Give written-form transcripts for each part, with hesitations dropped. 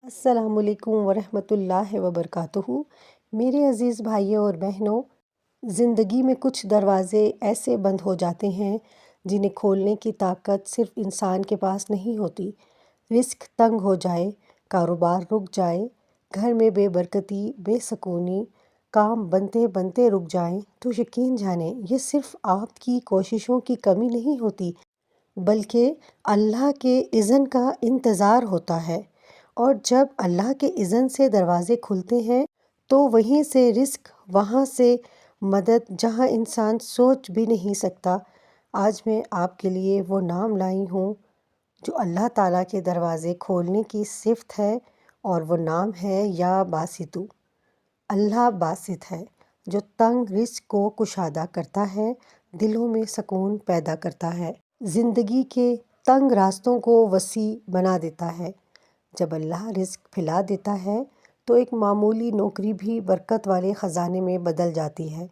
السلام علیکم ورحمۃ اللہ وبرکاتہ۔ میرے عزیز بھائیوں اور بہنوں، زندگی میں کچھ دروازے ایسے بند ہو جاتے ہیں جنہیں کھولنے کی طاقت صرف انسان کے پاس نہیں ہوتی۔ رزق تنگ ہو جائے، کاروبار رک جائے، گھر میں بے برکتی، بے سکونی، کام بنتے بنتے رک جائیں تو یقین جانیں یہ صرف آپ کی کوششوں کی کمی نہیں ہوتی بلکہ اللہ کے اذن کا انتظار ہوتا ہے۔ اور جب اللہ کے اذن سے دروازے کھلتے ہیں تو وہیں سے رزق، وہاں سے مدد جہاں انسان سوچ بھی نہیں سکتا۔ آج میں آپ کے لیے وہ نام لائی ہوں جو اللہ تعالیٰ کے دروازے کھولنے کی صفت ہے، اور وہ نام ہے یا باسطو۔ اللہ باسط ہے جو تنگ رزق کو کشادہ کرتا ہے، دلوں میں سکون پیدا کرتا ہے، زندگی کے تنگ راستوں کو وسیع بنا دیتا ہے۔ جب اللہ رزق پھیلا دیتا ہے تو ایک معمولی نوکری بھی برکت والے خزانے میں بدل جاتی ہے،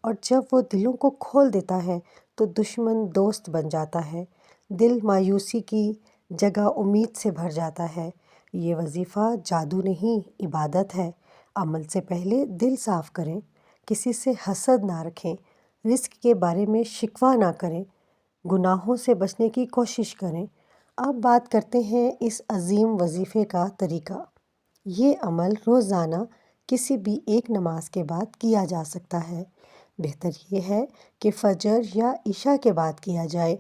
اور جب وہ دلوں کو کھول دیتا ہے تو دشمن دوست بن جاتا ہے، دل مایوسی کی جگہ امید سے بھر جاتا ہے۔ یہ وظیفہ جادو نہیں، عبادت ہے۔ عمل سے پہلے دل صاف کریں، کسی سے حسد نہ رکھیں، رزق کے بارے میں شکوہ نہ کریں، گناہوں سے بچنے کی کوشش کریں۔ اب بات کرتے ہیں اس عظیم وظیفے کا طریقہ۔ یہ عمل روزانہ کسی بھی ایک نماز کے بعد کیا جا سکتا ہے۔ بہتر یہ ہے کہ فجر یا عشاء کے بعد کیا جائے۔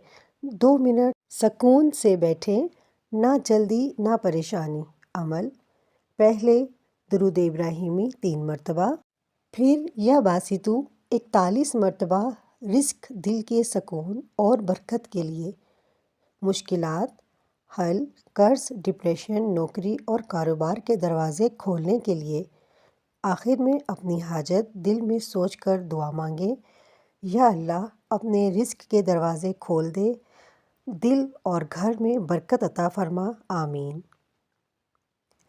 2 منٹ سکون سے بیٹھیں، نہ جلدی نہ پریشانی۔ عمل: پہلے درود ابراہیمی 3 مرتبہ، پھر یا باسطو 41 مرتبہ، رزق، دل کے سکون اور برکت کے لیے۔ مشکلات حل: قرض، ڈپریشن، نوکری اور کاروبار کے دروازے کھولنے کے لیے۔ آخر میں اپنی حاجت دل میں سوچ کر دعا مانگیں: یا اللہ، اپنے رزق کے دروازے کھول دے، دل اور گھر میں برکت عطا فرما، آمین۔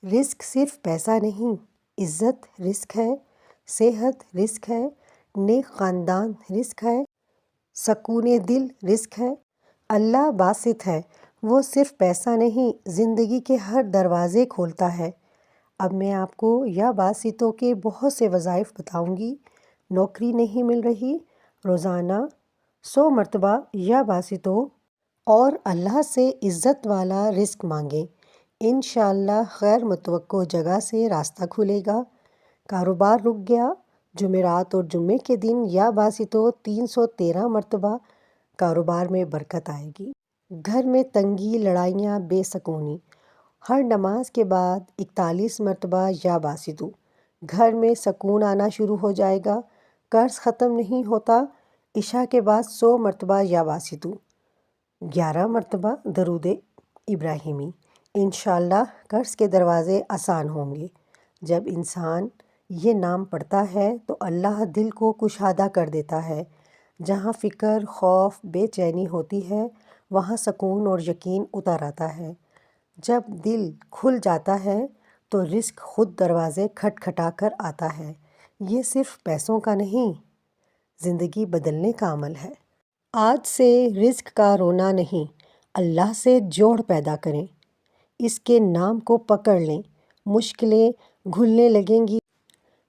رزق صرف پیسہ نہیں، عزت رزق ہے، صحت رزق ہے، نیک خاندان رزق ہے، سکون دل رزق ہے۔ اللہ باسط ہے، وہ صرف پیسہ نہیں، زندگی کے ہر دروازے کھولتا ہے۔ اب میں آپ کو یا باسطوں کے بہت سے وظائف بتاؤں گی۔ نوکری نہیں مل رہی؟ روزانہ 100 مرتبہ یا باسطو اور اللہ سے عزت والا رزق مانگیں، انشاءاللہ غیر متوقع جگہ سے راستہ کھلے گا۔ کاروبار رک گیا؟ جمعرات اور جمعے کے دن یا باسطو 313 مرتبہ، کاروبار میں برکت آئے گی۔ گھر میں تنگی، لڑائیاں، بے سکونی؟ ہر نماز کے بعد 41 مرتبہ یا باسطو، گھر میں سکون آنا شروع ہو جائے گا۔ قرض ختم نہیں ہوتا؟ عشاء کے بعد 100 مرتبہ یا باسطو، 11 مرتبہ درود ابراہیمی، انشاءاللہ قرض کے دروازے آسان ہوں گے۔ جب انسان یہ نام پڑھتا ہے تو اللہ دل کو کشادہ کر دیتا ہے۔ جہاں فکر، خوف، بے چینی ہوتی ہے وہاں سکون اور یقین اتر آتا ہے۔ جب دل کھل جاتا ہے تو رزق خود دروازے کھٹکھٹا کر آتا ہے۔ یہ صرف پیسوں کا نہیں، زندگی بدلنے کا عمل ہے۔ آج سے رزق کا رونا نہیں، اللہ سے جوڑ پیدا کریں، اس کے نام کو پکڑ لیں، مشکلیں گھلنے لگیں گی،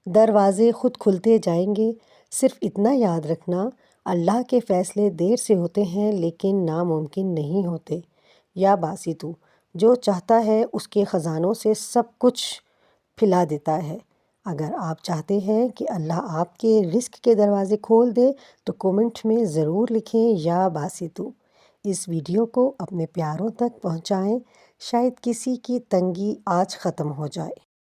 دروازے خود کھلتے جائیں گے۔ صرف اتنا یاد رکھنا، اللہ کے فیصلے دیر سے ہوتے ہیں لیکن ناممکن نہیں ہوتے۔ یا باسطو، جو چاہتا ہے اس کے خزانوں سے سب کچھ پھیلا دیتا ہے۔ اگر آپ چاہتے ہیں کہ اللہ آپ کے رزق کے دروازے کھول دے تو کومنٹ میں ضرور لکھیں یا باسطو۔ اس ویڈیو کو اپنے پیاروں تک پہنچائیں، شاید کسی کی تنگی آج ختم ہو جائے۔